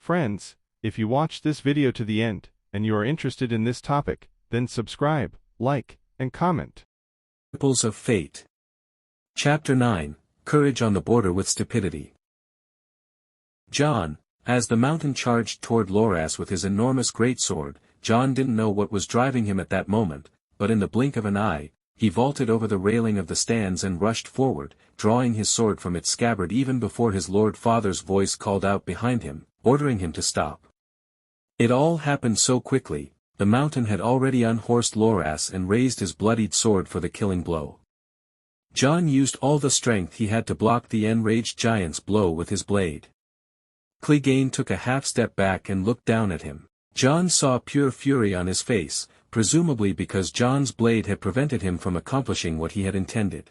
Friends, if you watched this video to the end, and you are interested in this topic, then subscribe, like, and comment. Ripples of Fate. Chapter 9, Courage on the Border with Stupidity. John, as the mountain charged toward Loras with his enormous greatsword, John didn't know what was driving him at that moment, but in the blink of an eye, he vaulted over the railing of the stands and rushed forward, drawing his sword from its scabbard even before his Lord Father's voice called out behind him, ordering him to stop. It all happened so quickly. The mountain had already unhorsed Loras and raised his bloodied sword for the killing blow. John used all the strength he had to block the enraged giant's blow with his blade. Clegane took a half-step back and looked down at him. John saw pure fury on his face, presumably because John's blade had prevented him from accomplishing what he had intended.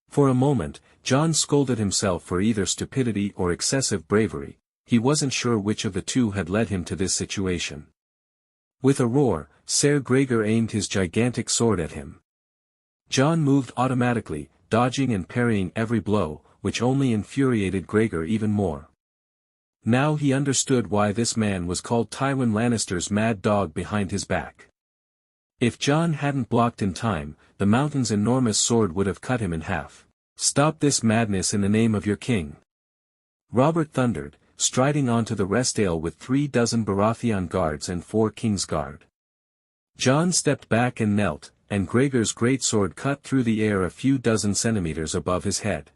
For a moment, John scolded himself for either stupidity or excessive bravery. He wasn't sure which of the two had led him to this situation. With a roar, Ser Gregor aimed his gigantic sword at him. John moved automatically, dodging and parrying every blow, which only infuriated Gregor even more. Now he understood why this man was called Tywin Lannister's mad dog behind his back. If John hadn't blocked in time, the mountain's enormous sword would have cut him in half. "Stop this madness in the name of your king!" Robert thundered, striding onto the rest ale with 36 Baratheon guards and 4 Kingsguard. John stepped back and knelt, and Gregor's greatsword cut through the air a few dozen centimeters above his head.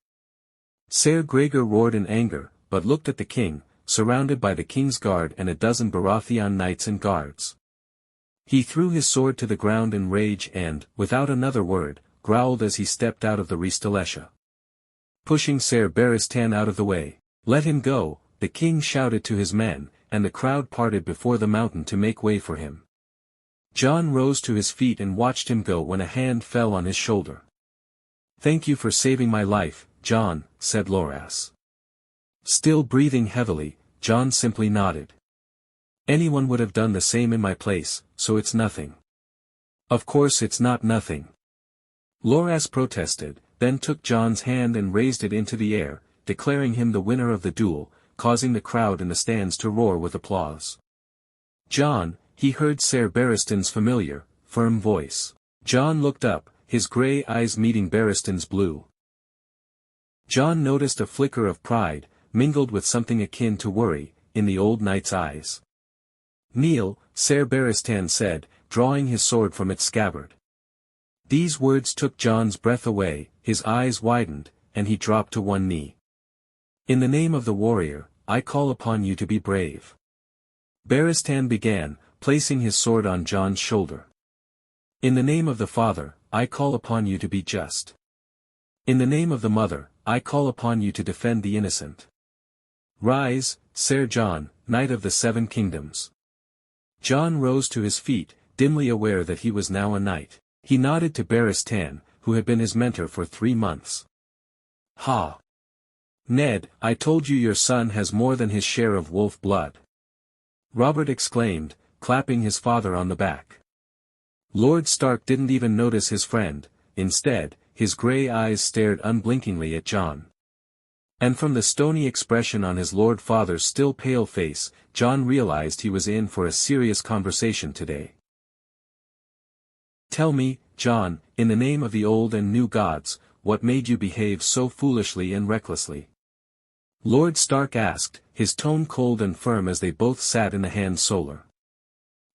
Ser Gregor roared in anger, but looked at the king, surrounded by the Kingsguard and a dozen Baratheon knights and guards. He threw his sword to the ground in rage and, without another word, growled as he stepped out of the Ristalesha. Pushing Ser Barristan out of the way, "Let him go," the king shouted to his men, and the crowd parted before the mountain to make way for him. John rose to his feet and watched him go when a hand fell on his shoulder. "Thank you for saving my life, John," said Loras. Still breathing heavily, John simply nodded. "Anyone would have done the same in my place, so it's nothing." "Of course it's not nothing." Loras protested, then took John's hand and raised it into the air, declaring him the winner of the duel, causing the crowd in the stands to roar with applause. "John," he heard Ser Barristan's familiar, firm voice. John looked up, his grey eyes meeting Barristan's blue. John noticed a flicker of pride, mingled with something akin to worry, in the old knight's eyes. "Kneel," Ser Barristan said, drawing his sword from its scabbard. These words took John's breath away, his eyes widened, and he dropped to one knee. "In the name of the warrior, I call upon you to be brave." Barristan began, placing his sword on John's shoulder. "In the name of the father, I call upon you to be just. In the name of the mother, I call upon you to defend the innocent. Rise, Ser John, Knight of the 7 Kingdoms." John rose to his feet, dimly aware that he was now a knight. He nodded to Barristan, who had been his mentor for 3 months. "Ha! Ned, I told you your son has more than his share of wolf blood," Robert exclaimed, clapping his father on the back. Lord Stark didn't even notice his friend. Instead, his grey eyes stared unblinkingly at John. And from the stony expression on his Lord Father's still pale face, John realized he was in for a serious conversation today. "Tell me, John, in the name of the old and new gods, what made you behave so foolishly and recklessly?" Lord Stark asked, his tone cold and firm as they both sat in the hand solar.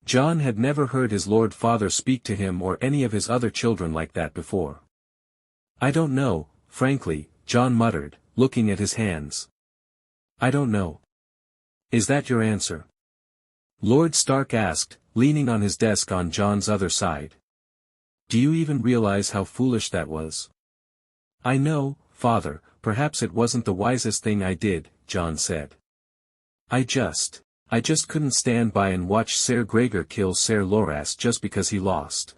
John had never heard his Lord Father speak to him or any of his other children like that before. "I don't know, frankly," John muttered, looking at his hands. "I don't know." "Is that your answer?" Lord Stark asked, leaning on his desk on John's other side. "Do you even realize how foolish that was?" "I know, Father, perhaps it wasn't the wisest thing I did," John said. I just couldn't stand by and watch Ser Gregor kill Ser Loras just because he lost.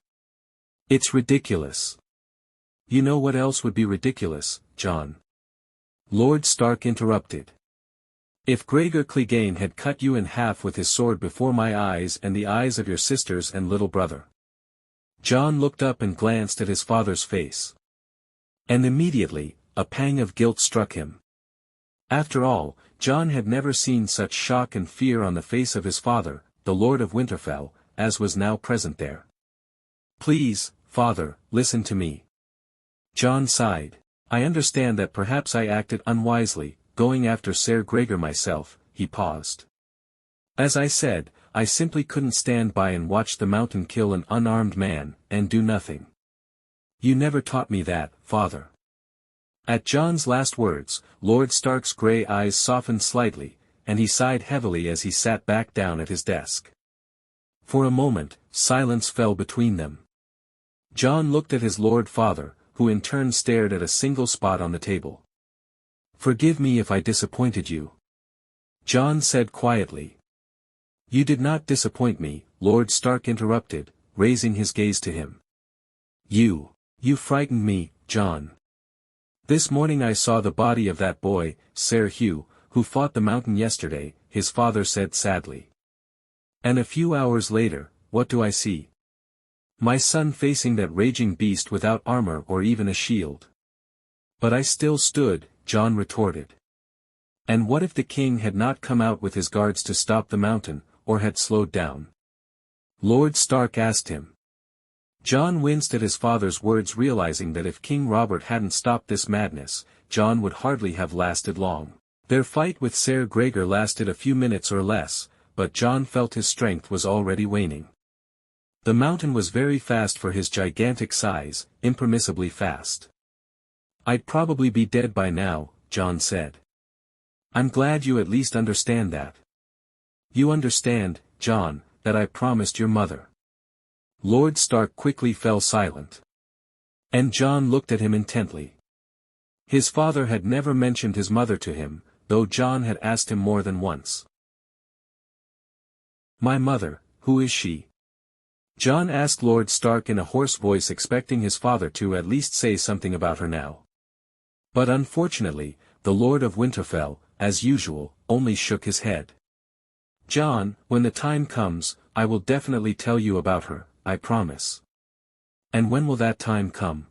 It's ridiculous." "You know what else would be ridiculous, John?" Lord Stark interrupted. "If Gregor Clegane had cut you in half with his sword before my eyes and the eyes of your sisters and little brother." John looked up and glanced at his father's face. And immediately, a pang of guilt struck him. After all, Jon had never seen such shock and fear on the face of his father, the Lord of Winterfell, as was now present there. "Please, father, listen to me." Jon sighed. "I understand that perhaps I acted unwisely, going after Ser Gregor myself." He paused. "As I said, I simply couldn't stand by and watch the mountain kill an unarmed man, and do nothing. You never taught me that, father." At Jon's last words, Lord Stark's grey eyes softened slightly, and he sighed heavily as he sat back down at his desk. For a moment, silence fell between them. Jon looked at his Lord Father, who in turn stared at a single spot on the table. "Forgive me if I disappointed you," Jon said quietly. "You did not disappoint me," Lord Stark interrupted, raising his gaze to him. You frightened me, Jon. This morning I saw the body of that boy, Ser Hugh, who fought the mountain yesterday," his father said sadly. "And a few hours later, what do I see? My son facing that raging beast without armor or even a shield." "But I still stood," Jon retorted. "And what if the king had not come out with his guards to stop the mountain, or had slowed down?" Lord Stark asked him. Jon winced at his father's words, realizing that if King Robert hadn't stopped this madness, Jon would hardly have lasted long. Their fight with Ser Gregor lasted a few minutes or less, but Jon felt his strength was already waning. The mountain was very fast for his gigantic size, impermissibly fast. "I'd probably be dead by now," Jon said. "I'm glad you at least understand that." "You understand, Jon, that I promised your mother." Lord Stark quickly fell silent. And Jon looked at him intently. His father had never mentioned his mother to him, though Jon had asked him more than once. "My mother, who is she?" Jon asked Lord Stark in a hoarse voice, expecting his father to at least say something about her now. But unfortunately, the Lord of Winterfell, as usual, only shook his head. "Jon, when the time comes, I will definitely tell you about her, I promise." "And when will that time come?"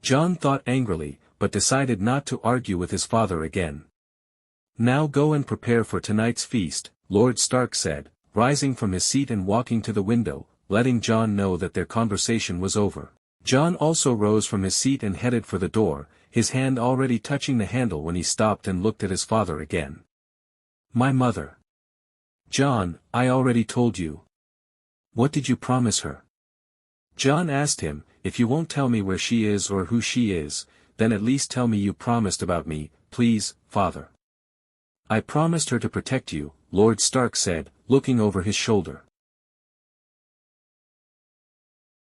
Jon thought angrily, but decided not to argue with his father again. "Now go and prepare for tonight's feast," Lord Stark said, rising from his seat and walking to the window, letting Jon know that their conversation was over. Jon also rose from his seat and headed for the door, his hand already touching the handle when he stopped and looked at his father again. "My mother." "Jon, I already told you." "What did you promise her?" Jon asked him. "If you won't tell me where she is or who she is, then at least tell me you promised about me, please, father." "I promised her to protect you," Lord Stark said, looking over his shoulder.